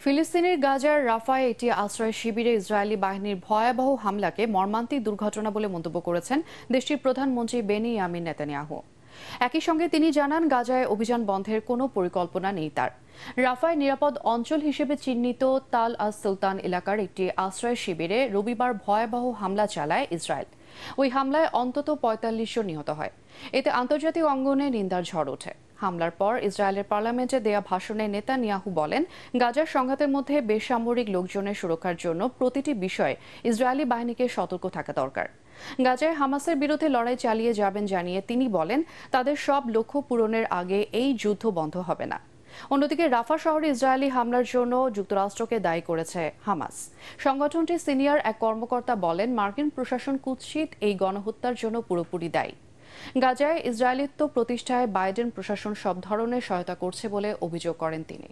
ফিলিস্তিনের গাজার রাফায় একটি আশ্রয় শিবিরে ইসরায়েলি বাহিনীর ভয়াবহ হামলাকে মর্মান্তিক দুর্ঘটনা বলে মন্তব্য করেছেন দেশটির প্রধানমন্ত্রী বেনিয়ামিন নেতানিয়াহু। একই সঙ্গে তিনি জানান, গাজায় অভিযান বন্ধের কোনো পরিকল্পনা নেই তার। রাফায় নিরাপদ অঞ্চল হিসেবে চিহ্নিত তাল আস সুলতান এলাকার একটি আশ্রয় শিবিরে রবিবার ভয়াবহ হামলা চালায় ইসরায়েল। ওই হামলায় অন্তত ৪৫ জন নিহত হয়। এতে আন্তর্জাতিক অঙ্গনে নিন্দার ঝড় ওঠে। হামলার পর ইসরায়েলের পার্লামেন্টে দেয়া ভাষণে নেতানিয়াহু বলেন, গাজার সংঘাতের মধ্যে বেসামরিক লোকজনের সুরক্ষার জন্য প্রতিটি বিষয়ে ইসরায়েলি বাহিনীকে সতর্ক থাকা দরকার। গাজায় হামাসের বিরুদ্ধে লড়াই চালিয়ে যাবেন জানিয়ে তিনি বলেন, তাদের সব লক্ষ্য পূরণের আগে এই যুদ্ধ বন্ধ হবে না। অন্যদিকে রাফা শহরে ইসরায়েলি হামলার জন্য যুক্তরাষ্ট্রকে দায়ী করেছে হামাস। সংগঠনটির সিনিয়র এক কর্মকর্তা বলেন, মার্কিন প্রশাসন কুৎসিত এই গণহত্যার জন্য পুরোপুরি দায়ী। গাজায় ইসরায়েলিত্ব প্রতিষ্ঠায় বাইডেন প্রশাসন সব ধরনের সহায়তা করছে বলে অভিযোগ করেন তিনি।